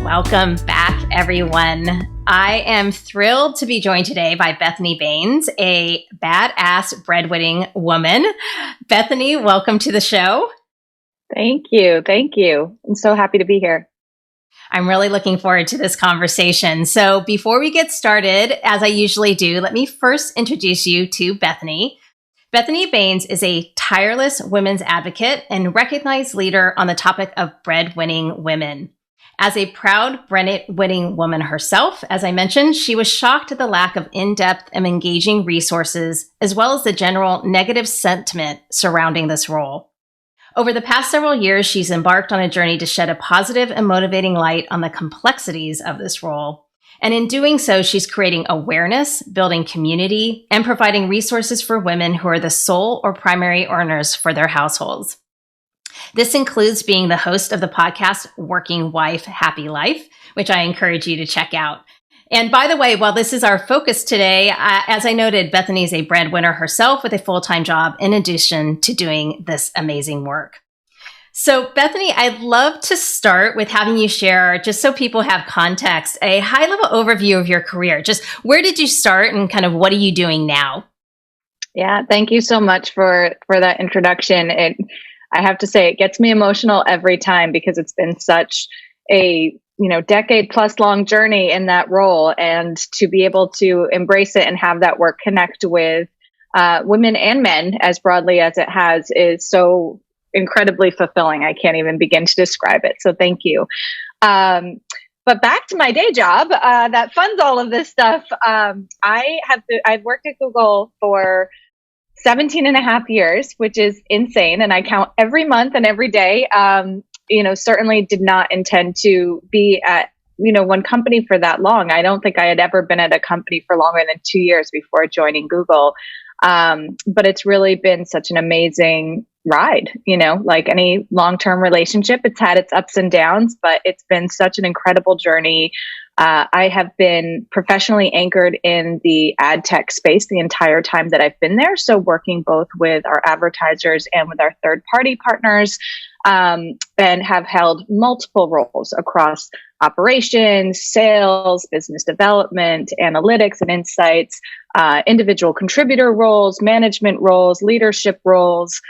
Welcome back, everyone. I am thrilled to be joined today by Bethanie Baynes, a badass breadwinning woman. Bethanie, welcome to the show. Thank you. Thank you. I'm so happy to be here. I'm really looking forward to this conversation. So before we get started, as I usually do, let me first introduce you to Bethanie. Bethanie Baynes is a tireless women's advocate and recognized leader on the topic of breadwinning women. As a proud breadwinning woman herself, as I mentioned, she was shocked at the lack of in-depth and engaging resources, as well as the general negative sentiment surrounding this role. Over the past several years, she's embarked on a journey to shed a positive and motivating light on the complexities of this role. And in doing so, she's creating awareness, building community, and providing resources for women who are the sole or primary earners for their households. This includes being the host of the podcast, Working Wife, Happy Life, which I encourage you to check out. And by the way, while this is our focus today, as I noted, Bethanie is a breadwinner herself with a full-time job in addition to doing this amazing work. So Bethanie, I'd love to start with having you share, just so people have context, a high-level overview of your career. Just where did you start and kind of what are you doing now? Yeah, thank you so much for that introduction. I have to say, it gets me emotional every time because it's been such a decade plus long journey in that role, and to be able to embrace it and have that work connect with women and men as broadly as it has is so incredibly fulfilling. I can't even begin to describe it. So thank you. But back to my day job that funds all of this stuff. I've worked at Google for 17 and a half years, which is insane. And I count every month and every day. Certainly did not intend to be at, one company for that long. I don't think I had ever been at a company for longer than 2 years before joining Google. But it's really been such an amazing ride, like any long-term relationship. It's had its ups and downs, but it's been such an incredible journey. I have been professionally anchored in the ad tech space the entire time that I've been there. So working both with our advertisers and with our third-party partners, and have held multiple roles across operations, sales, business development, analytics and insights, individual contributor roles, management roles, leadership roles,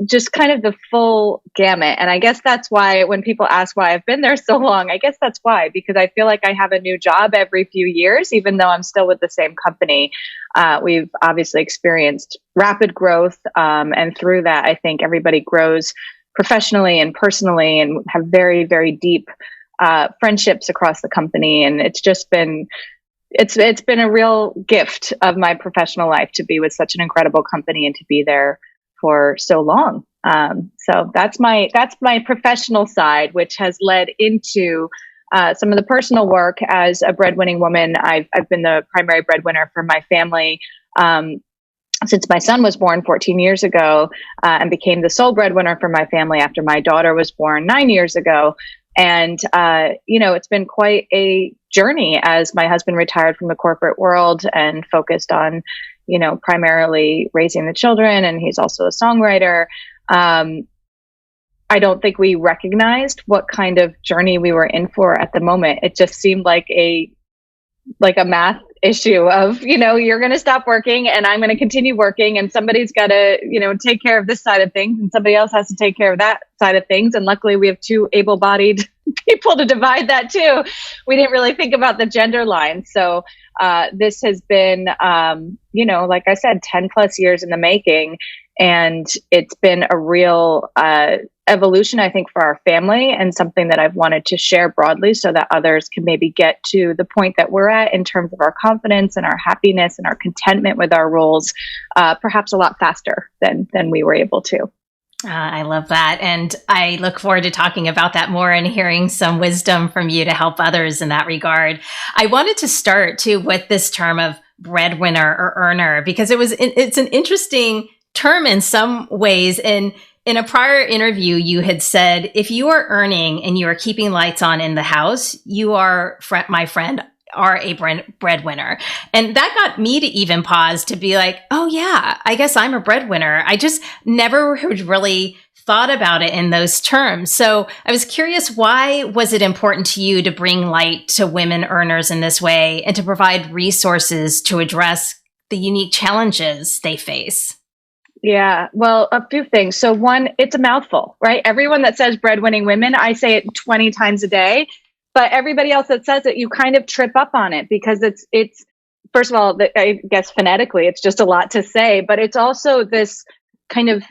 just kind of the full gamut. And I guess that's why when people ask why I've been there so long, I guess that's why, because I feel like I have a new job every few years, even though I'm still with the same company. We've obviously experienced rapid growth. And through that, I think everybody grows professionally and personally and have very, very deep friendships across the company. And it's just been, it's been a real gift of my professional life to be with such an incredible company and to be there for so long. So that's my professional side, which has led into some of the personal work. As a breadwinning woman, I've been the primary breadwinner for my family since my son was born 14 years ago, and became the sole breadwinner for my family after my daughter was born 9 years ago. And, it's been quite a journey as my husband retired from the corporate world and focused on, primarily raising the children. And he's also a songwriter. I don't think we recognized what kind of journey we were in for at the moment. It just seemed like a math issue of, you're going to stop working and I'm going to continue working, and somebody's got to, take care of this side of things and somebody else has to take care of that side of things. And luckily we have two able-bodied people to divide that too. We didn't really think about the gender line. So this has been, like I said, 10 plus years in the making. And it's been a real evolution, I think, for our family, and something that I've wanted to share broadly so that others can maybe get to the point that we're at in terms of our confidence and our happiness and our contentment with our roles, perhaps a lot faster than we were able to. I love that. And I look forward to talking about that more and hearing some wisdom from you to help others in that regard. I wanted to start too with this term of breadwinner or earner, because it's an interesting term in some ways. And in a prior interview, you had said, if you are earning and you are keeping lights on in the house, you are, my friend, are a breadwinner. And that got me to even pause to be like, oh yeah, I guess I'm a breadwinner. I just never had really thought about it in those terms. So I was curious, why was it important to you to bring light to women earners in this way and to provide resources to address the unique challenges they face? Yeah, well, a few things. So one, it's a mouthful, right? Everyone that says breadwinning women, I say it 20 times a day, but everybody else that says it, you kind of trip up on it because it's first of all, I guess phonetically, it's just a lot to say, but it's also this kind of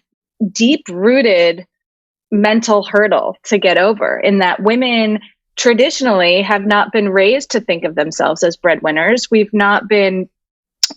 deep rooted mental hurdle to get over in that women traditionally have not been raised to think of themselves as breadwinners. We've not been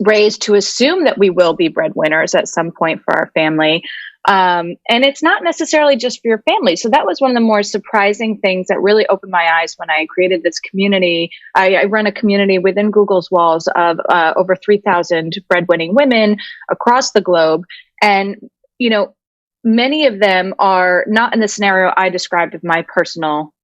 raised to assume that we will be breadwinners at some point for our family. And it's not necessarily just for your family. So that was one of the more surprising things that really opened my eyes when I created this community. I run a community within Google's walls of over 3,000 breadwinning women across the globe. And, you know, many of them are not in the scenario I described of my personal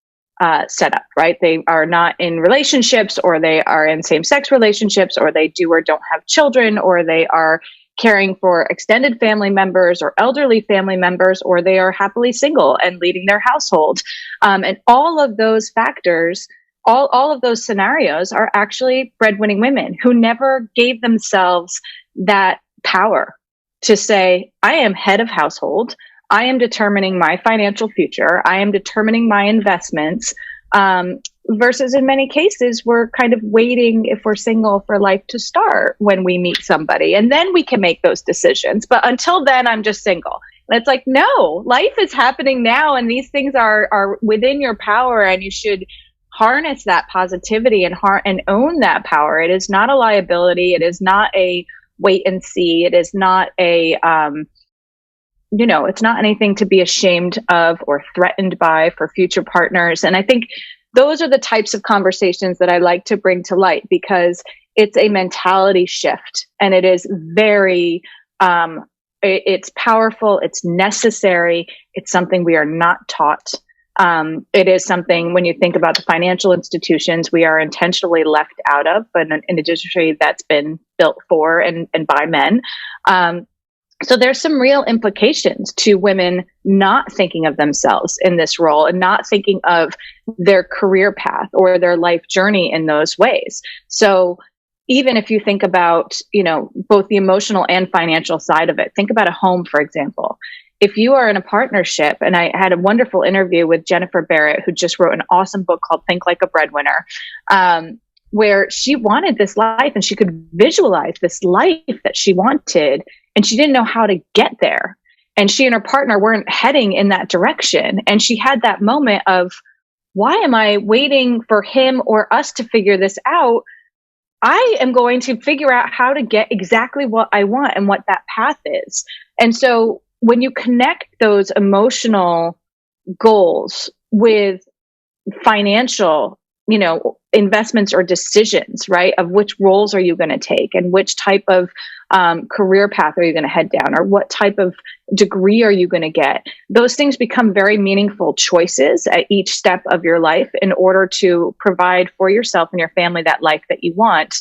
setup, right? They are not in relationships, or they are in same-sex relationships, or they do or don't have children, or they are caring for extended family members or elderly family members, or they are happily single and leading their household. And all of those factors, all of those scenarios are actually breadwinning women who never gave themselves that power to say, I am head of household. I am determining my financial future. I am determining my investments. Versus in many cases, we're kind of waiting, if we're single, for life to start when we meet somebody. And then we can make those decisions. But until then, I'm just single. And it's like, no, life is happening now. And these things are within your power. And you should harness that positivity and own that power. It is not a liability. It is not a wait and see. It is not it's not anything to be ashamed of or threatened by for future partners. And I think those are the types of conversations that I like to bring to light, because it's a mentality shift, and it is very, it's powerful, it's necessary, it's something we are not taught. It is something, when you think about the financial institutions, we are intentionally left out of, but in an industry that's been built for and by men. So there's some real implications to women not thinking of themselves in this role and not thinking of their career path or their life journey in those ways. So even if you think about, both the emotional and financial side of it, think about a home, for example. If you are in a partnership, and I had a wonderful interview with Jennifer Barrett, who just wrote an awesome book called Think Like a Breadwinner, where she wanted this life and she could visualize this life that she wanted, and she didn't know how to get there. And she and her partner weren't heading in that direction. And she had that moment of, why am I waiting for him or us to figure this out? I am going to figure out how to get exactly what I want and what that path is. And so when you connect those emotional goals with financial, investments or decisions, right? Of which roles are you going to take, and which type of career path are you going to head down, or what type of degree are you going to get? Those things become very meaningful choices at each step of your life in order to provide for yourself and your family that life that you want.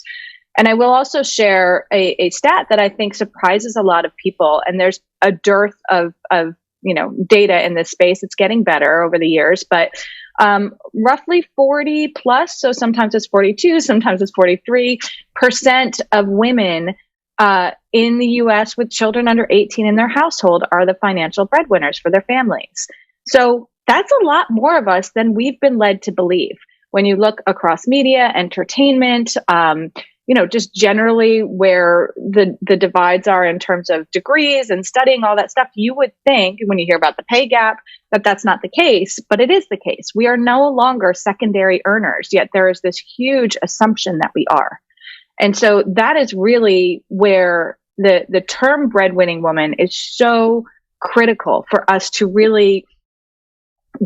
And I will also share a stat that I think surprises a lot of people. And there's a dearth of data in this space. It's getting better over the years, but roughly 40 plus, so sometimes it's 42, sometimes it's 43% of women in the US with children under 18 in their household are the financial breadwinners for their families. So that's a lot more of us than we've been led to believe. When you look across media, entertainment, just generally where the divides are in terms of degrees and studying all that stuff, you would think when you hear about the pay gap that that's not the case, but it is the case. We are no longer secondary earners, yet there is this huge assumption that we are. And so that is really where the term breadwinning woman is so critical for us to really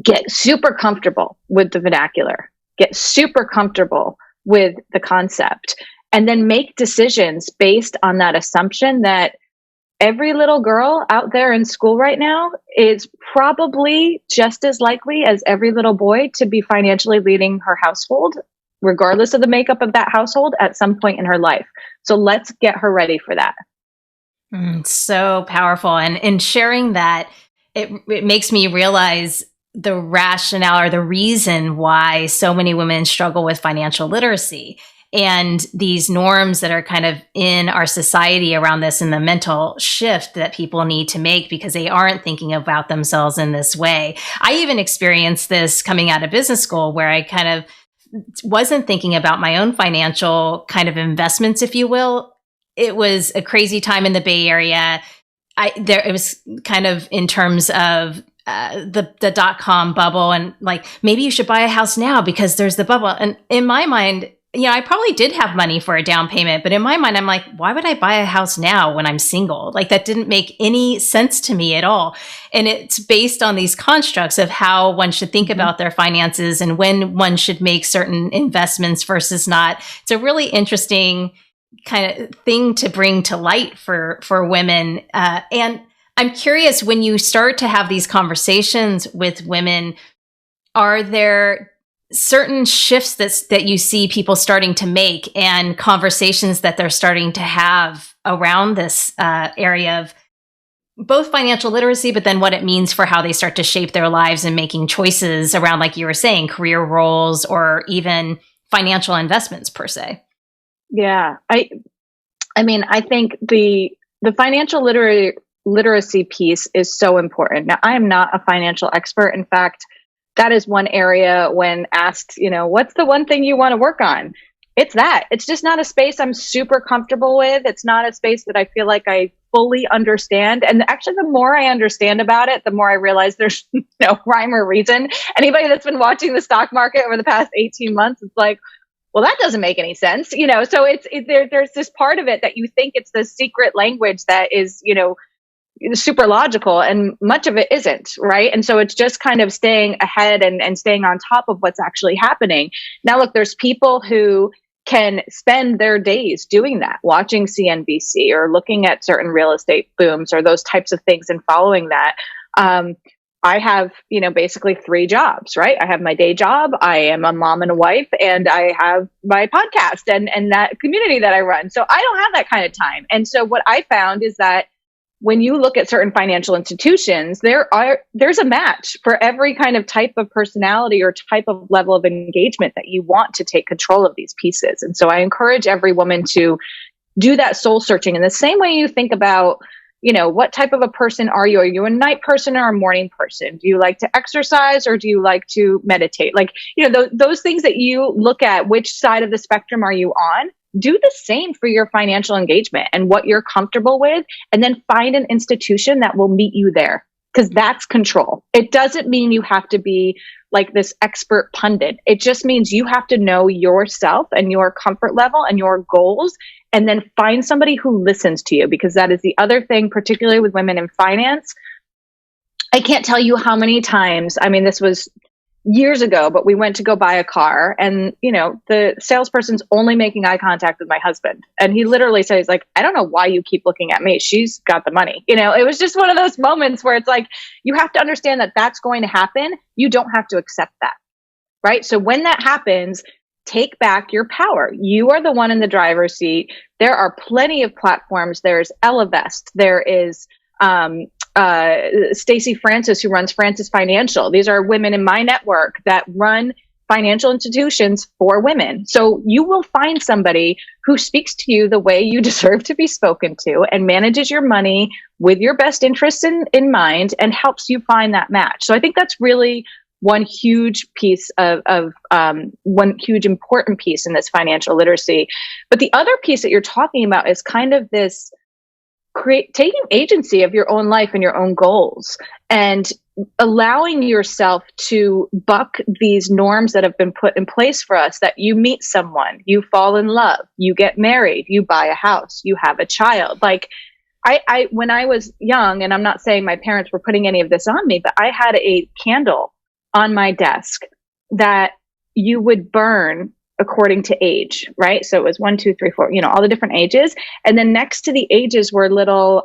get super comfortable with the vernacular, get super comfortable with the concept, and then make decisions based on that assumption that every little girl out there in school right now is probably just as likely as every little boy to be financially leading her household, regardless of the makeup of that household at some point in her life. So let's get her ready for that. So powerful. And in sharing that, it makes me realize the rationale or the reason why so many women struggle with financial literacy and these norms that are kind of in our society around this, and the mental shift that people need to make because they aren't thinking about themselves in this way. I even experienced this coming out of business school, where I kind of wasn't thinking about my own financial kind of investments, if you will. It was a crazy time in the Bay Area. It was kind of in terms of the .com bubble, and like, maybe you should buy a house now because there's the bubble. And in my mind, I probably did have money for a down payment, but in my mind, I'm like, why would I buy a house now when I'm single? Like, that didn't make any sense to me at all. And it's based on these constructs of how one should think about their finances and when one should make certain investments versus not. It's a really interesting kind of thing to bring to light for women. And I'm curious, when you start to have these conversations with women, are there certain shifts that you see people starting to make and conversations that they're starting to have around this area of both financial literacy, but then what it means for how they start to shape their lives and making choices around, like you were saying, career roles or even financial investments per se? Yeah. I mean, I think the financial literacy piece is so important. Now, I am not a financial expert. In fact, that is one area when asked, what's the one thing you want to work on? It's that. It's just not a space I'm super comfortable with. It's not a space that I feel like I fully understand. And actually, the more I understand about it, the more I realize there's no rhyme or reason. Anybody that's been watching the stock market over the past 18 months, it's like, well, that doesn't make any sense. So there's this part of it that you think it's the secret language that is, super logical, and much of it isn't, right? And so it's just kind of staying ahead and staying on top of what's actually happening. Now, look, there's people who can spend their days doing that, watching CNBC or looking at certain real estate booms or those types of things and following that. I have, basically 3 jobs, right? I have my day job, I am a mom and a wife, and I have my podcast and that community that I run. So I don't have that kind of time. And so what I found is that when you look at certain financial institutions, there's a match for every kind of type of personality or type of level of engagement that you want to take control of these pieces. And so I encourage every woman to do that soul searching in the same way you think about, what type of a person are you? Are you a night person or a morning person? Do you like to exercise or do you like to meditate? Like, those things that you look at, which side of the spectrum are you on? Do the same for your financial engagement and what you're comfortable with, and then find an institution that will meet you there, because that's control. It doesn't mean you have to be like this expert pundit. It just means you have to know yourself and your comfort level and your goals, and then find somebody who listens to you, because that is the other thing, particularly with women in finance. I can't tell you how many times, this was years ago, but we went to go buy a car, and the salesperson's only making eye contact with my husband, and he literally says, like, I don't know why you keep looking at me, she's got the money. It was just one of those moments where it's like, you have to understand that that's going to happen. You don't have to accept that, right? So when that happens, take back your power. You are the one in the driver's seat. There are plenty of platforms. There's Ellevest, there is Stacey Francis, who runs Francis Financial. These are women in my network that run financial institutions for women. So you will find somebody who speaks to you the way you deserve to be spoken to and manages your money with your best interests in mind and helps you find that match. So I think that's really one huge piece of one huge important piece in this financial literacy. But the other piece that you're talking about is kind of this taking agency of your own life and your own goals, and allowing yourself to buck these norms that have been put in place for us, that you meet someone, you fall in love, you get married, you buy a house, you have a child. Like I when I was young, and I'm not saying my parents were putting any of this on me, but I had a candle on my desk that you would burn according to age, right? So it was 1, 2, 3, 4, all the different ages. And then next to the ages were little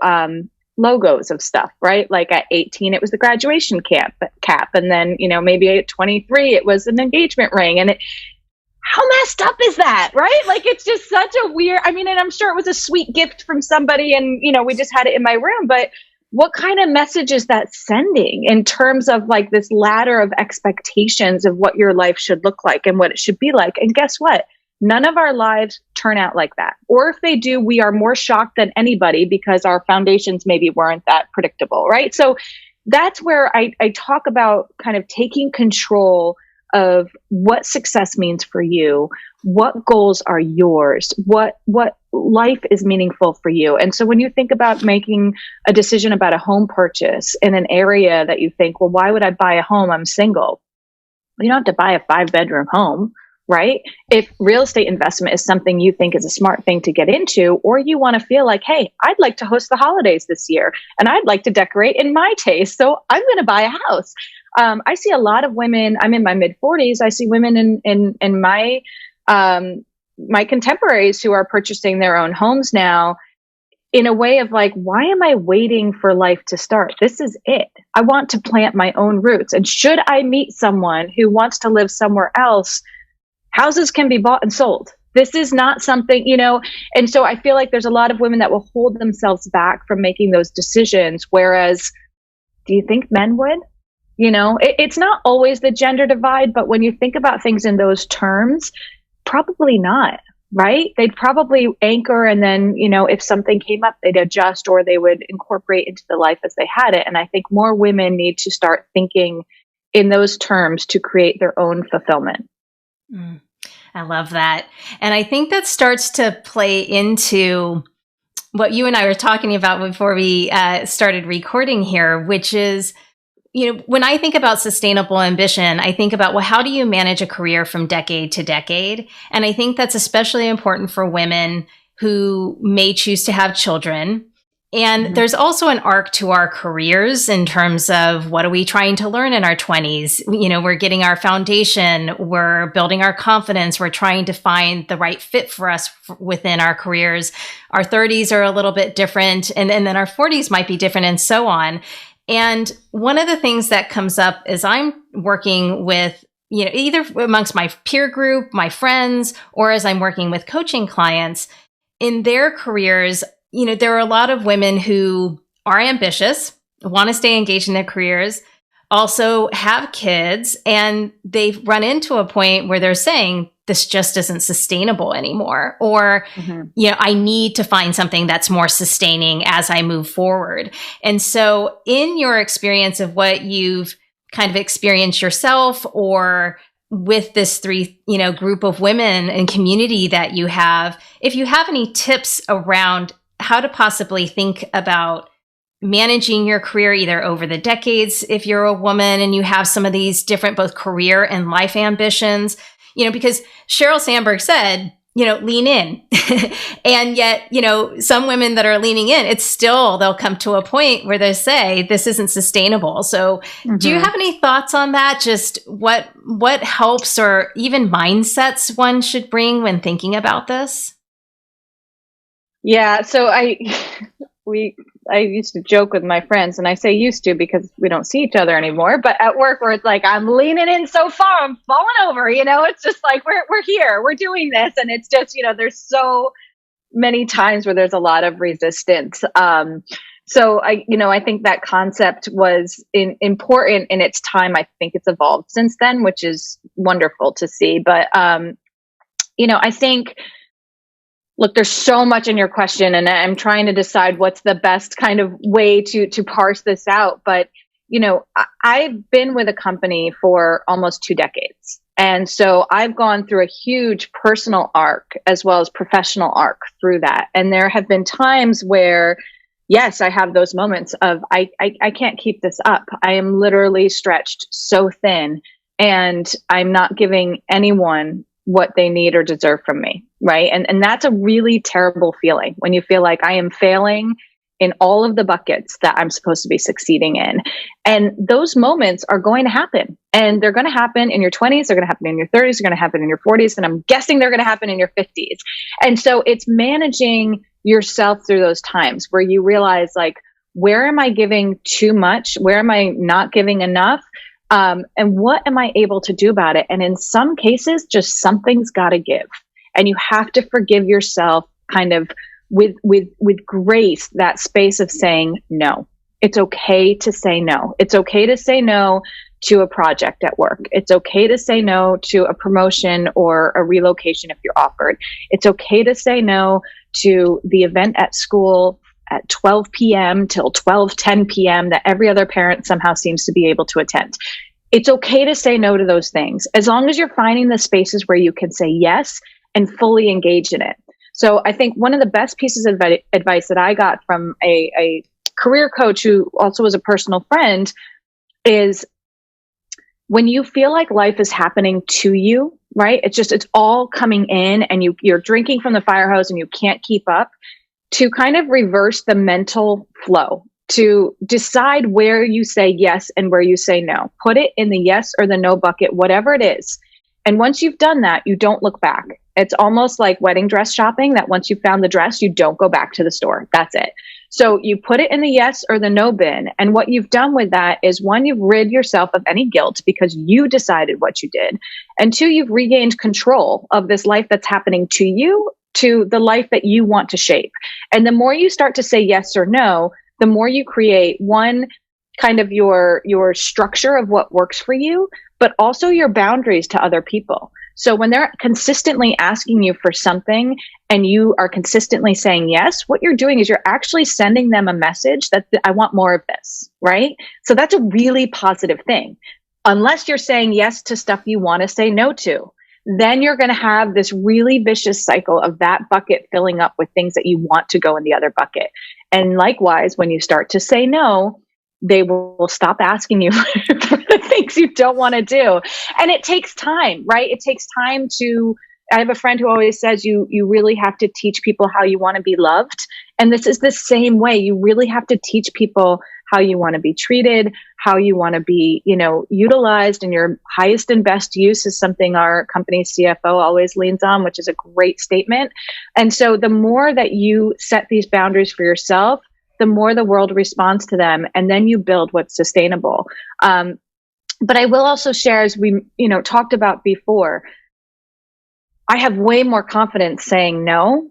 logos of stuff, right? Like at 18, it was the graduation cap. And then, maybe at 23, it was an engagement ring. And how messed up is that, right? Like, it's just such a weird, and I'm sure it was a sweet gift from somebody, and, we just had it in my room, but what kind of message is that sending in terms of like this ladder of expectations of what your life should look like and what it should be like? And guess what? None of our lives turn out like that. Or if they do, we are more shocked than anybody because our foundations maybe weren't that predictable, right? So that's where I talk about kind of taking control of what success means for you, what goals are yours, what life is meaningful for you. And so when you think about making a decision about a home purchase in an area that you think, well, why would I buy a home? I'm single. You don't have to buy a 5-bedroom home, right? If real estate investment is something you think is a smart thing to get into, or you want to feel like, hey, I'd like to host the holidays this year and I'd like to decorate in my taste, so I'm going to buy a house. I see a lot of women, I'm in my mid 40s. I see women in my, my contemporaries who are purchasing their own homes now in a way of like, why am I waiting for life to start? This is it. I want to plant my own roots. And should I meet someone who wants to live somewhere else, houses can be bought and sold. This is not something, and so I feel like there's a lot of women that will hold themselves back from making those decisions. Whereas, do you think men would? It's not always the gender divide, but when you think about things in those terms, probably not, right? They'd probably anchor and then, if something came up, they'd adjust or they would incorporate into the life as they had it. And I think more women need to start thinking in those terms to create their own fulfillment. I love that. And I think that starts to play into what you and I were talking about before we started recording here, which is, when I think about sustainable ambition, I think about, well, how do you manage a career from decade to decade? And I think that's especially important for women who may choose to have children. And there's also an arc to our careers in terms of what are we trying to learn in our 20s? We're getting our foundation, we're building our confidence, we're trying to find the right fit for us within our careers. Our 30s are a little bit different, and then our 40s might be different, and so on. And one of the things that comes up is I'm working with, either amongst my peer group, my friends, or as I'm working with coaching clients in their careers, there are a lot of women who are ambitious, want to stay engaged in their careers, also have kids, and they've run into a point where they're saying, this just isn't sustainable anymore. Or, I need to find something that's more sustaining as I move forward. And so in your experience of what you've kind of experienced yourself or with this group of women and community that you have, if you have any tips around how to possibly think about managing your career either over the decades, if you're a woman and you have some of these different both career and life ambitions, because Sheryl Sandberg said, lean in. And yet, some women that are leaning in, it's still, they'll come to a point where they say, this isn't sustainable. So do you have any thoughts on that? Just what helps or even mindsets one should bring when thinking about this? Yeah. So I used to joke with my friends, and I say used to because we don't see each other anymore, but at work where it's like, I'm leaning in so far, I'm falling over, it's just like, we're here, we're doing this. And it's just, there's so many times where there's a lot of resistance. So I think that concept was important in its time. I think it's evolved since then, which is wonderful to see. But, I think, look, there's so much in your question, and I'm trying to decide what's the best kind of way to parse this out. But, I've been with a company for almost 2 decades. And so I've gone through a huge personal arc as well as professional arc through that. And there have been times where, yes, I have those moments of, I can't keep this up. I am literally stretched so thin, and I'm not giving anyone what they need or deserve from me. Right. And that's a really terrible feeling when you feel like I am failing in all of the buckets that I'm supposed to be succeeding in. And those moments are going to happen, and they're going to happen in your 20s. They're going to happen in your 30s. They're going to happen in your 40s. And I'm guessing they're going to happen in your 50s. And so it's managing yourself through those times where you realize, like, where am I giving too much? Where am I not giving enough? And what am I able to do about it? And in some cases, just something's got to give. And you have to forgive yourself kind of with grace, that space of saying no. It's okay to say no. It's okay to say no to a project at work. It's okay to say no to a promotion or a relocation if you're offered. It's okay to say no to the event at school at 12 p.m. till 12:10 p.m. that every other parent somehow seems to be able to attend. It's okay to say no to those things, as long as you're finding the spaces where you can say yes and fully engage in it. So I think one of the best pieces of advice that I got from a career coach who also was a personal friend is, when you feel like life is happening to you, right? It's all coming in and you're drinking from the fire hose and you can't keep up, to kind of reverse the mental flow, to decide where you say yes and where you say no. Put it in the yes or the no bucket, whatever it is. And once you've done that, you don't look back. It's almost like wedding dress shopping, that once you've found the dress, you don't go back to the store. That's it. So you put it in the yes or the no bin. And what you've done with that is, one, you've rid yourself of any guilt because you decided what you did. And two, you've regained control of this life that's happening to you, to the life that you want to shape. And the more you start to say yes or no, the more you create, one, kind of your structure of what works for you, but also your boundaries to other people. So when they're consistently asking you for something and you are consistently saying yes, what you're doing is you're actually sending them a message that I want more of this, right? So that's a really positive thing. Unless you're saying yes to stuff you want to say no to, then you're going to have this really vicious cycle of that bucket filling up with things that you want to go in the other bucket. And likewise, when you start to say no, they will stop asking you for the things you don't want to do. And it takes time, right? It takes time I have a friend who always says you really have to teach people how you want to be loved. And this is the same way. You really have to teach people how you want to be treated, how you want to be, utilized, and your highest and best use is something our company's CFO always leans on, which is a great statement. And so the more that you set these boundaries for yourself, the more the world responds to them, and then you build what's sustainable. But I will also share, as we talked about before, I have way more confidence saying no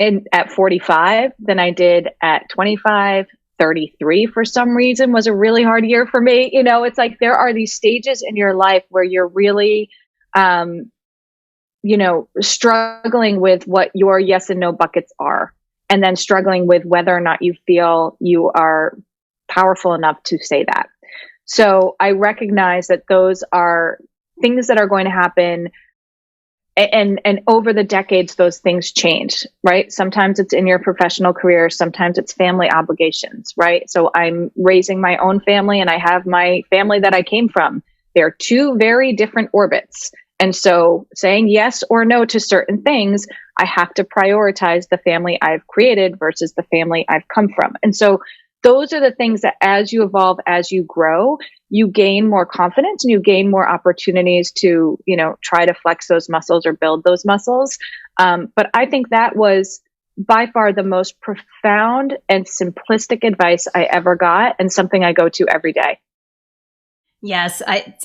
at 45 than I did at 25. 33 for some reason was a really hard year for me. It's like there are these stages in your life where you're really, struggling with what your yes and no buckets are, and then struggling with whether or not you feel you are powerful enough to say that. So I recognize that those are things that are going to happen. And over the decades, those things change, right? Sometimes it's in your professional career. Sometimes it's family obligations, right? So I'm raising my own family and I have my family that I came from. They're two very different orbits. And so saying yes or no to certain things, I have to prioritize the family I've created versus the family I've come from. And so those are the things that, as you evolve, as you grow, you gain more confidence and you gain more opportunities to, try to flex those muscles or build those muscles. But I think that was by far the most profound and simplistic advice I ever got, and something I go to every day. Yes,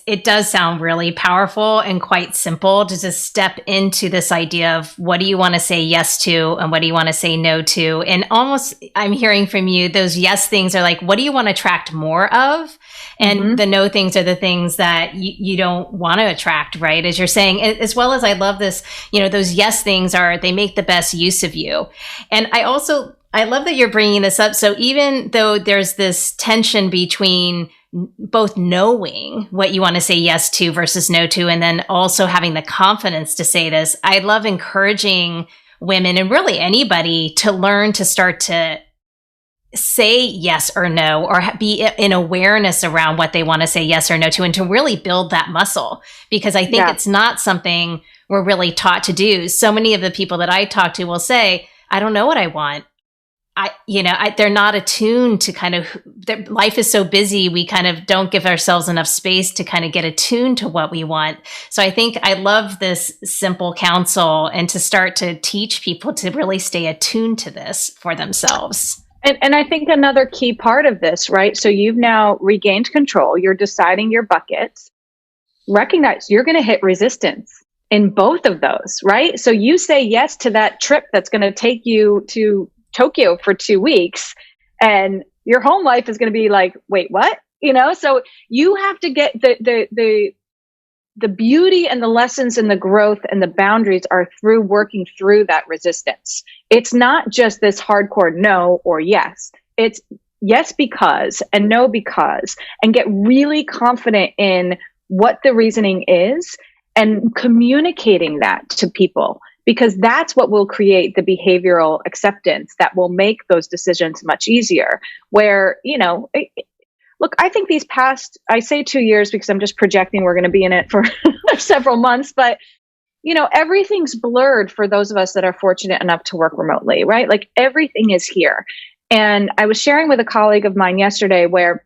it does sound really powerful and quite simple to just step into this idea of what do you want to say yes to and what do you want to say no to. And almost I'm hearing from you, those yes things are like, what do you want to attract more of? And the no things are the things that you don't want to attract, right? As you're saying, as well as I love this, those yes things they make the best use of you. And I love that you're bringing this up. So even though there's this tension between both knowing what you want to say yes to versus no to, and then also having the confidence to say this, I love encouraging women and really anybody to learn to start to say yes or no, or be in awareness around what they want to say yes or no to, and to really build that muscle, because I think it's not something we're really taught to do. So many of the people that I talk to will say, I don't know what I want. They're not attuned to life is so busy. We kind of don't give ourselves enough space to kind of get attuned to what we want. So I think I love this simple counsel, and to start to teach people to really stay attuned to this for themselves. And I think another key part of this, right? So you've now regained control. You're deciding your buckets. Recognize you're going to hit resistance in both of those, right? So you say yes to that trip that's going to take you to Tokyo for 2 weeks, and your home life is going to be like, wait, what? You know, so you have to get the beauty and the lessons and the growth and the boundaries are through working through that resistance. It's not just this hardcore no or yes. It's yes because and no because, and get really confident in what the reasoning is and communicating that to people, because that's what will create the behavioral acceptance that will make those decisions much easier. Where, you know, look, I think these past, I say 2 years because I'm just projecting we're going to be in it for several months, but you know, everything's blurred for those of us that are fortunate enough to work remotely, right? Like everything is here. And I was sharing with a colleague of mine yesterday where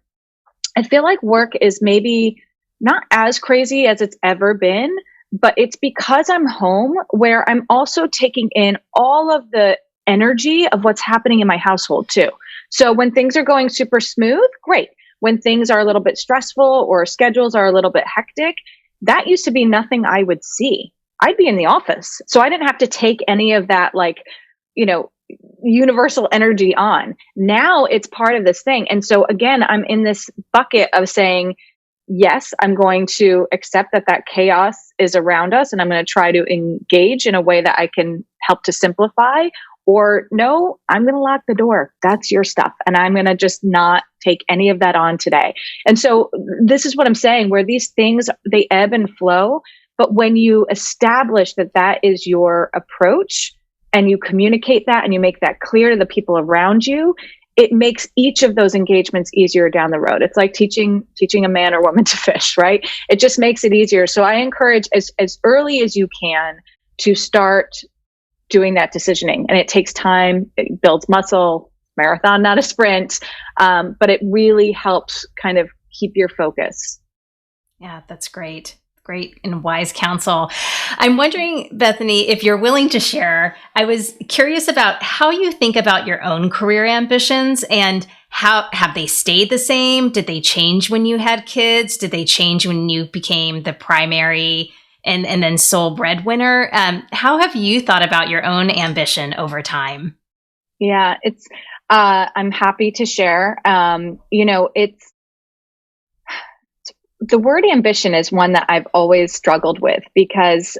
I feel like work is maybe not as crazy as it's ever been, but it's because I'm home where I'm also taking in all of the energy of what's happening in my household too. So when things are going super smooth, great. When things are a little bit stressful or schedules are a little bit hectic, that used to be nothing I would see. I'd be in the office. So I didn't have to take any of that, like, you know, universal energy on. Now it's part of this thing. And so again, I'm in this bucket of saying, yes, I'm going to accept that that chaos is around us and I'm going to try to engage in a way that I can help to simplify. Or no, I'm going to lock the door. That's your stuff. And I'm going to just not take any of that on today. And so this is what I'm saying, where these things, they ebb and flow. But when you establish that that is your approach and you communicate that and you make that clear to the people around you, it makes each of those engagements easier down the road. It's like teaching a man or woman to fish, right? It just makes it easier. So I encourage as early as you can to start doing that decisioning. And it takes time, it builds muscle, marathon, not a sprint. But it really helps kind of keep your focus. Yeah, that's great. Great and wise counsel. I'm wondering, Bethanie, if you're willing to share, I was curious about how you think about your own career ambitions and how have they stayed the same? Did they change when you had kids? Did they change when you became the primary and then sole breadwinner? How have you thought about your own ambition over time? Yeah, it's, I'm happy to share. You know, it's, the word ambition is one that I've always struggled with, because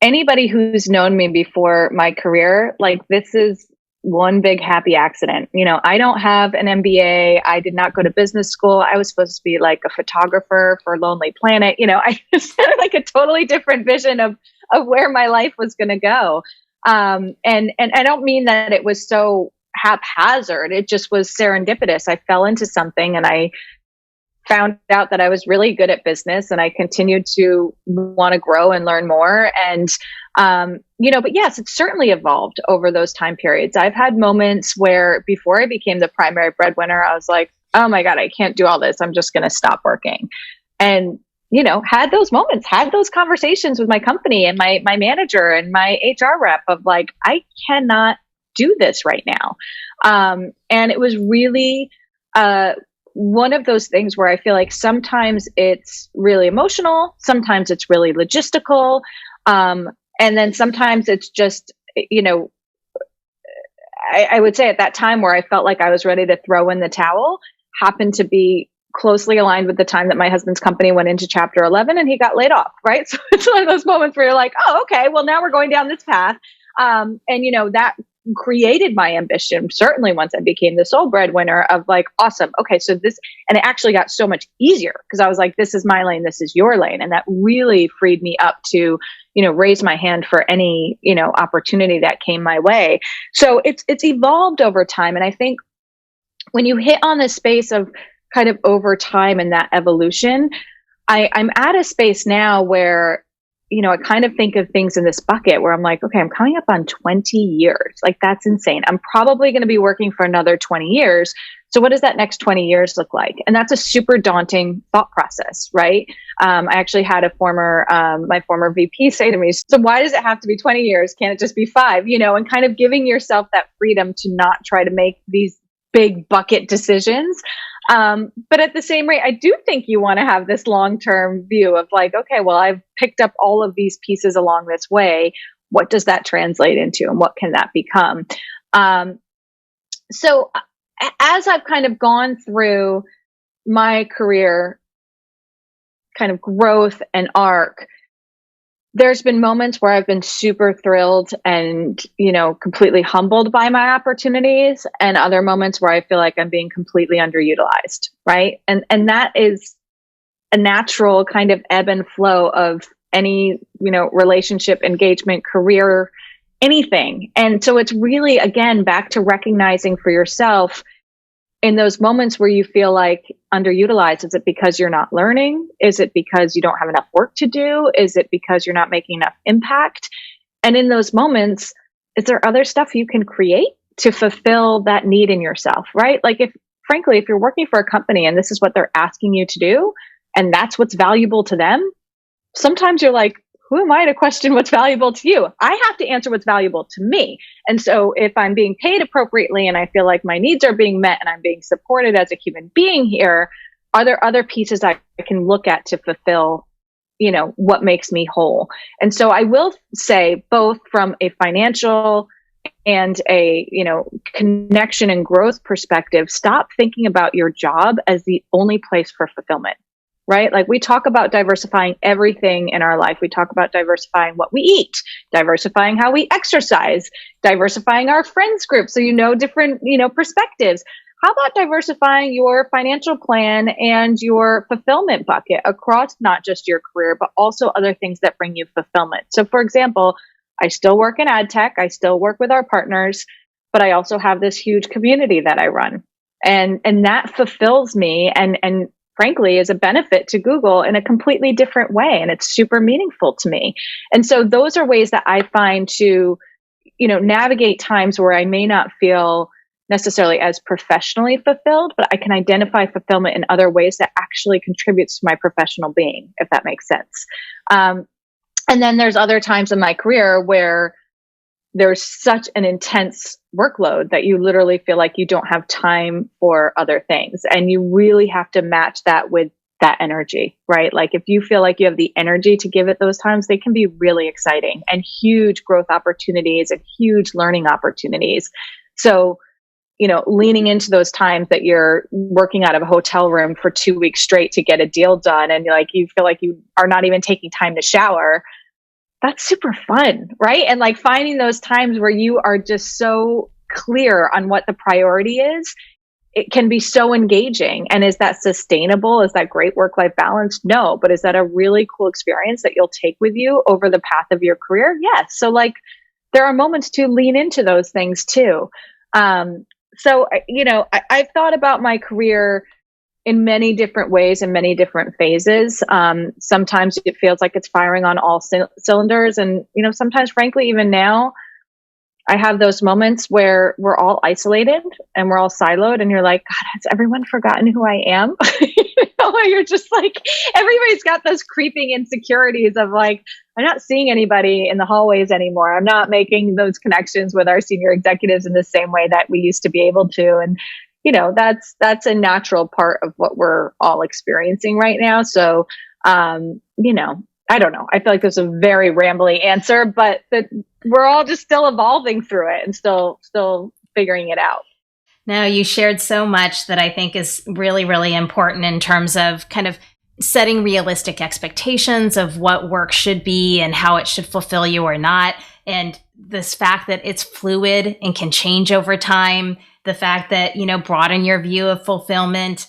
anybody who's known me before my career, like, this is one big happy accident. You know, I don't have an MBA. I did not go to business school. I was supposed to be like a photographer for Lonely Planet. You know, I just had like a totally different vision of where my life was going to go. And I don't mean that it was so haphazard. It just was serendipitous. I fell into something and I found out that I was really good at business, and I continued to want to grow and learn more. And, you know, but yes, it's certainly evolved over those time periods. I've had moments where before I became the primary breadwinner, I was like, oh my God, I can't do all this. I'm just going to stop working. And, you know, had those moments, had those conversations with my company and my manager and my HR rep of like, I cannot do this right now. And it was really, one of those things where I feel like sometimes it's really emotional, sometimes it's really logistical, and then sometimes it's just, you know, I would say at that time where I felt like I was ready to throw in the towel happened to be closely aligned with the time that my husband's company went into Chapter 11 and he got laid off, right? So it's one of those moments where you're like, oh, okay, well, now we're going down this path. And, you know, that created my ambition, certainly once I became the sole breadwinner, of like, awesome. Okay. So this, and it actually got so much easier because I was like, this is my lane. This is your lane. And that really freed me up to, you know, raise my hand for any, you know, opportunity that came my way. So it's evolved over time. And I think when you hit on this space of kind of over time and that evolution, I'm at a space now where, you know, I kind of think of things in this bucket where I'm like, okay, I'm coming up on 20 years. Like, that's insane. I'm probably going to be working for another 20 years. So what does that next 20 years look like? And that's a super daunting thought process, right? I actually had my former VP say to me, so why does it have to be 20 years? Can't it just be 5? You know, and kind of giving yourself that freedom to not try to make these big bucket decisions. But at the same rate, I do think you want to have this long-term view of like, okay, well, I've picked up all of these pieces along this way. What does that translate into and what can that become? So as I've kind of gone through my career kind of growth and arc, there's been moments where I've been super thrilled and, completely humbled by my opportunities, and other moments where I feel like I'm being completely underutilized, right? And that is a natural kind of ebb and flow of any, relationship, engagement, career, anything. And so it's really, again, back to recognizing for yourself in those moments where you feel like underutilized. Is it because you're not learning? Is it because you don't have enough work to do? Is it because you're not making enough impact? And in those moments, is there other stuff you can create to fulfill that need in yourself, right? Like if you're working for a company and this is what they're asking you to do, and that's what's valuable to them, sometimes you're like, who am I to question what's valuable to you? I have to answer what's valuable to me. And so if I'm being paid appropriately and I feel like my needs are being met and I'm being supported as a human being here, are there other pieces I can look at to fulfill, what makes me whole? And so I will say, both from a financial and a, connection and growth perspective, stop thinking about your job as the only place for fulfillment. Right? Like we talk about diversifying everything in our life. We talk about diversifying what we eat, diversifying how we exercise, diversifying our friends group. So, different, perspectives. How about diversifying your financial plan and your fulfillment bucket across not just your career, but also other things that bring you fulfillment? So for example, I still work in ad tech. I still work with our partners, but I also have this huge community that I run. And that fulfills me and frankly, is a benefit to Google in a completely different way. And it's super meaningful to me. And so those are ways that I find to, navigate times where I may not feel necessarily as professionally fulfilled, but I can identify fulfillment in other ways that actually contributes to my professional being, if that makes sense. And then there's other times in my career where there's such an intense workload that you literally feel like you don't have time for other things. And you really have to match that with that energy, right? Like if you feel like you have the energy to give it those times, they can be really exciting and huge growth opportunities and huge learning opportunities. So, leaning into those times that you're working out of a hotel room for 2 weeks straight to get a deal done, and you feel like you are not even taking time to shower, that's super fun, right? And like finding those times where you are just so clear on what the priority is, it can be so engaging. And is that sustainable? Is that great work-life balance? No, but is that a really cool experience that you'll take with you over the path of your career? Yes. So like there are moments to lean into those things too. So, I've thought about my career in many different ways and many different phases. Sometimes it feels like it's firing on all cylinders. And, sometimes, frankly, even now, I have those moments where we're all isolated and we're all siloed and you're like, God, has everyone forgotten who I am? You're just like, everybody's got those creeping insecurities of like, I'm not seeing anybody in the hallways anymore. I'm not making those connections with our senior executives in the same way that we used to be able to. And that's a natural part of what we're all experiencing right now. So, I don't know. I feel like there's a very rambly answer, but that we're all just still evolving through it and still figuring it out. No, you shared so much that I think is really, really important in terms of kind of setting realistic expectations of what work should be and how it should fulfill you or not. And this fact that it's fluid and can change over time, the fact that, broaden your view of fulfillment,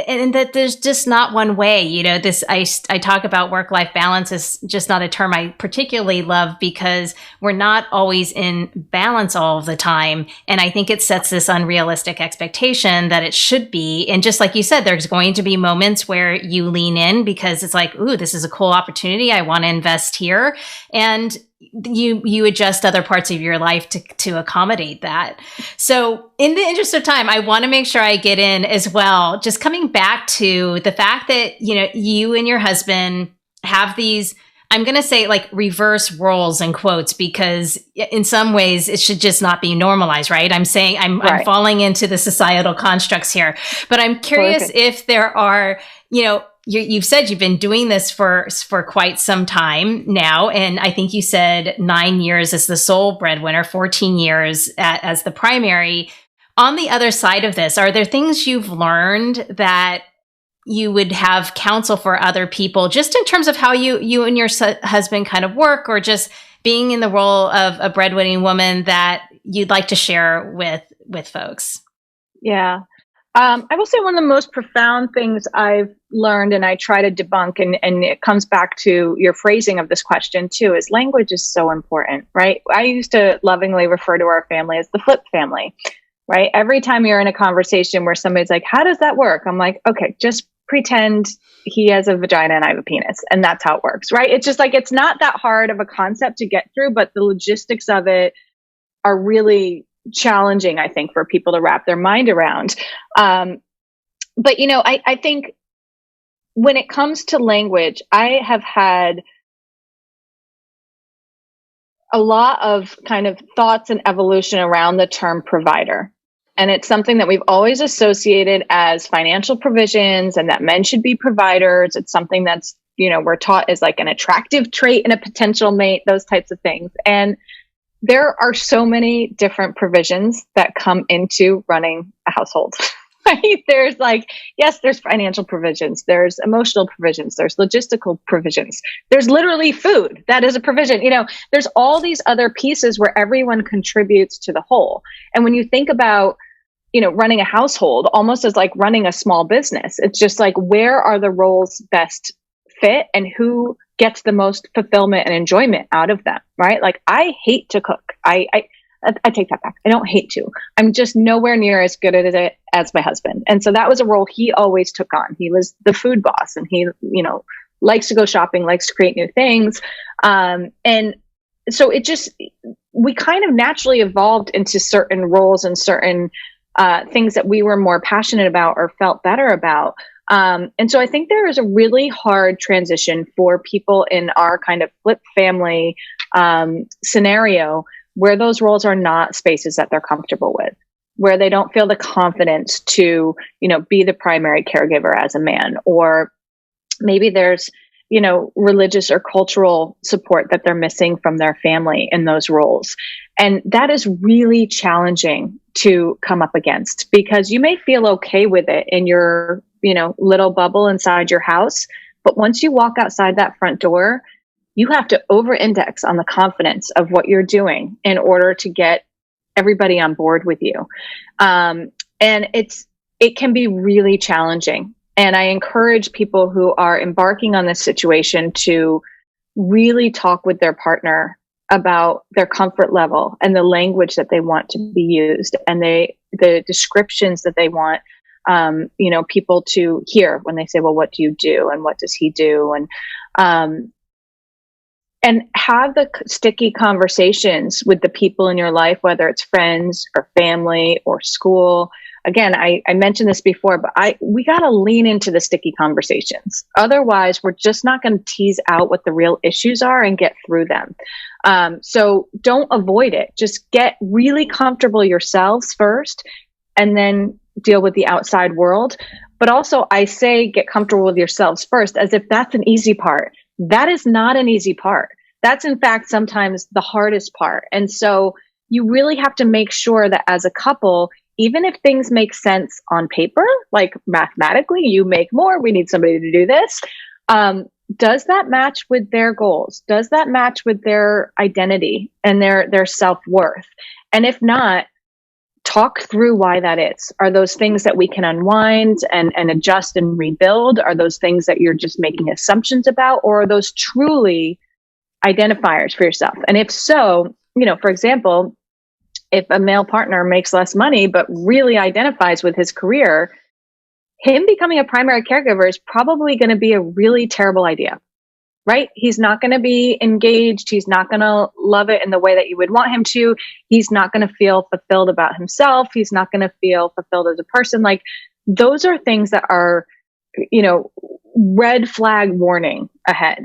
and that there's just not one way. I talk about work-life balance is just not a term I particularly love because we're not always in balance all of the time. And I think it sets this unrealistic expectation that it should be. And just like you said, there's going to be moments where you lean in because it's like, ooh, this is a cool opportunity. I want to invest here. And you adjust other parts of your life to accommodate that. So in the interest of time, I want to make sure I get in as well, just coming back to the fact that, you and your husband have these, I'm going to say like reverse roles in quotes, because in some ways it should just not be normalized, right? I'm saying I'm falling into the societal constructs here, but I'm curious if there are, you've said you've been doing this for quite some time now. And I think you said 9 years as the sole breadwinner, 14 years as the primary. On the other side of this, are there things you've learned that you would have counsel for other people, just in terms of how you and your husband kind of work, or just being in the role of a breadwinning woman that you'd like to share with folks? Yeah. I will say one of the most profound things I've learned, and I try to debunk, and it comes back to your phrasing of this question too, is language is so important, right? I used to lovingly refer to our family as the flip family, right? Every time you're in a conversation where somebody's like, how does that work? I'm like, okay, just pretend he has a vagina and I have a penis, and that's how it works, right? It's just like, it's not that hard of a concept to get through, but the logistics of it are really challenging, I think, for people to wrap their mind around. But, I think when it comes to language, I have had a lot of kind of thoughts and evolution around the term provider. And it's something that we've always associated as financial provisions, and that men should be providers. It's something that's, we're taught as like an attractive trait in a potential mate, those types of things. And there are so many different provisions that come into running a household, right? There's there's financial provisions, there's emotional provisions, there's logistical provisions, there's literally food. That is a provision. There's all these other pieces where everyone contributes to the whole. And when you think about, running a household almost as like running a small business, it's just like, where are the roles best fit and who gets the most fulfillment and enjoyment out of them, right? Like, I hate to cook. I take that back. I don't hate to. I'm just nowhere near as good at it as my husband. And so that was a role he always took on. He was the food boss, and he, likes to go shopping, likes to create new things. And so we kind of naturally evolved into certain roles and certain things that we were more passionate about or felt better about. And so I think there is a really hard transition for people in our kind of flip family scenario, where those roles are not spaces that they're comfortable with, where they don't feel the confidence to, be the primary caregiver as a man, or maybe there's, religious or cultural support that they're missing from their family in those roles. And that is really challenging to come up against, because you may feel okay with it in your, little bubble inside your house. But once you walk outside that front door, you have to over-index on the confidence of what you're doing in order to get everybody on board with you. And it can be really challenging. And I encourage people who are embarking on this situation to really talk with their partner about their comfort level and the language that they want to be used, and the descriptions that they want people to hear when they say, well, what do you do? And what does he do? And have the sticky conversations with the people in your life, whether it's friends or family or school. Again, I mentioned this before, but we got to lean into the sticky conversations. Otherwise, we're just not going to tease out what the real issues are and get through them. So don't avoid it. Just get really comfortable yourselves first, and then deal with the outside world. But also, I say get comfortable with yourselves first, as if that's an easy part. That is not an easy part. That's, in fact, sometimes the hardest part. And so you really have to make sure that as a couple, even if things make sense on paper, like mathematically, you make more, we need somebody to do this. Does that match with their goals? Does that match with their identity and their self-worth? And if not, talk through why that is. Are those things that we can unwind and adjust and rebuild? Are those things that you're just making assumptions about? Or are those truly identifiers for yourself? And if so, for example, if a male partner makes less money but really identifies with his career, him becoming a primary caregiver is probably going to be a really terrible idea, right? He's not going to be engaged. He's not going to love it in the way that you would want him to. He's not going to feel fulfilled about himself. He's not going to feel fulfilled as a person. Like, those are things that are, red flag warning ahead.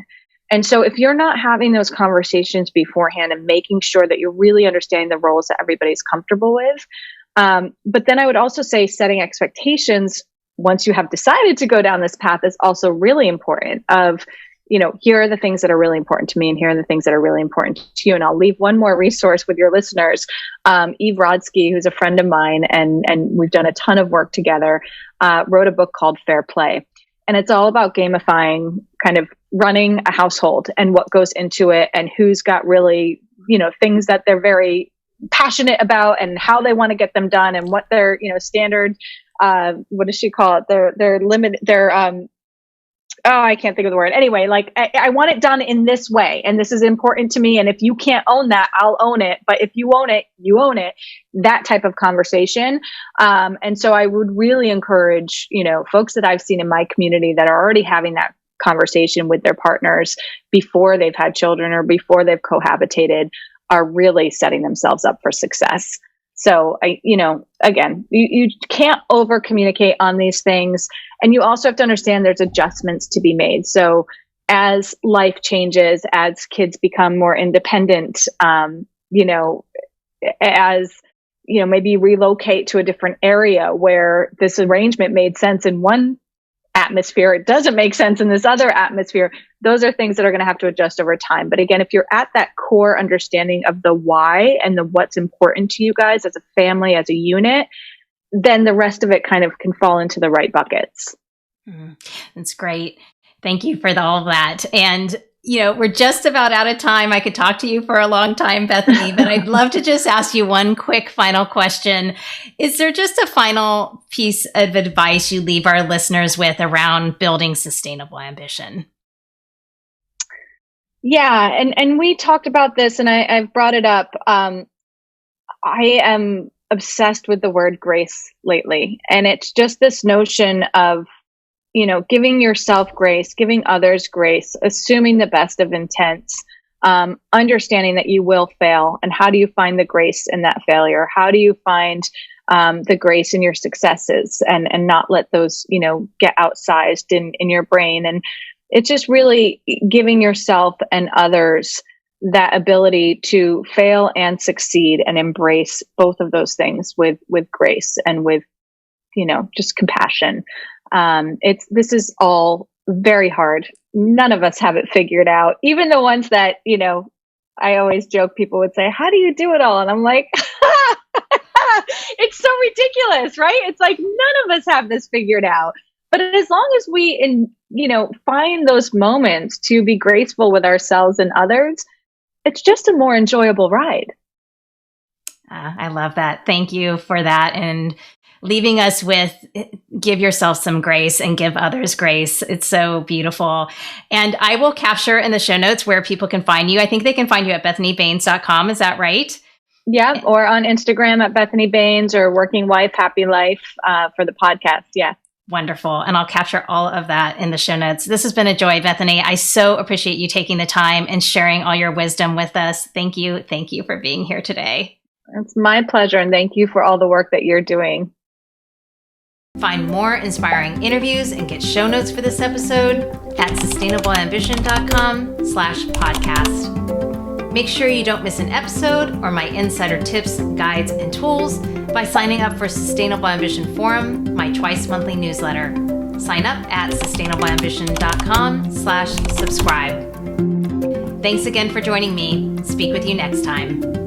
And so if you're not having those conversations beforehand and making sure that you're really understanding the roles that everybody's comfortable with, but then I would also say setting expectations once you have decided to go down this path is also really important of, here are the things that are really important to me, and here are the things that are really important to you. And I'll leave one more resource with your listeners. Eve Rodsky, who's a friend of mine, and we've done a ton of work together, wrote a book called Fair Play. And it's all about gamifying kind of running a household and what goes into it, and who's got really, things that they're very passionate about and how they want to get them done, and what their, standard, what does she call it? Their limit, I can't think of the word. Anyway, like I want it done in this way, and this is important to me. And if you can't own that, I'll own it. But if you own it, you own it. That type of conversation. And so I would really encourage, folks that I've seen in my community that are already having that conversation with their partners before they've had children or before they've cohabitated, are really setting themselves up for success. So again, you can't over communicate on these things. And you also have to understand there's adjustments to be made. So as life changes, as kids become more independent, maybe relocate to a different area where this arrangement made sense in one atmosphere, it doesn't make sense in this other atmosphere. Those are things that are going to have to adjust over time. But again, if you're at that core understanding of the why and the what's important to you guys as a family, as a unit, then the rest of it kind of can fall into the right buckets. That's great. Thank you for all of that. And, we're just about out of time. I could talk to you for a long time, Bethany, but I'd love to just ask you one quick final question. Is there just a final piece of advice you leave our listeners with around building sustainable ambition? Yeah. And we talked about this, and I've brought it up. I am obsessed with the word grace lately. And it's just this notion of, giving yourself grace, giving others grace, assuming the best of intents, understanding that you will fail. And how do you find the grace in that failure? How do you find the grace in your successes, and not let those, get outsized in your brain? And it's just really giving yourself and others that ability to fail and succeed, and embrace both of those things with grace and with, just compassion. This is all very hard. None of us have it figured out. Even the ones that, I always joke, people would say, how do you do it all? And I'm like, it's so ridiculous, right? It's like, none of us have this figured out. But as long as we, find those moments to be graceful with ourselves and others, it's just a more enjoyable ride. I love that. Thank you for that. And leaving us with, give yourself some grace and give others grace. It's so beautiful. And I will capture in the show notes where people can find you. I think they can find you at BethanyBaynes.com. Is that right? Yeah. Or on Instagram at Bethanie Baynes, or Working Wife, Happy Life for the podcast. Yeah. Wonderful. And I'll capture all of that in the show notes. This has been a joy, Bethany. I so appreciate you taking the time and sharing all your wisdom with us. Thank you. Thank you for being here today. It's my pleasure. And thank you for all the work that you're doing. Find more inspiring interviews and get show notes for this episode at sustainableambition.com/podcast. Make sure you don't miss an episode or my insider tips, guides, and tools by signing up for Sustainable Ambition Forum, my twice monthly newsletter. Sign up at sustainableambition.com/subscribe. Thanks again for joining me. Speak with you next time.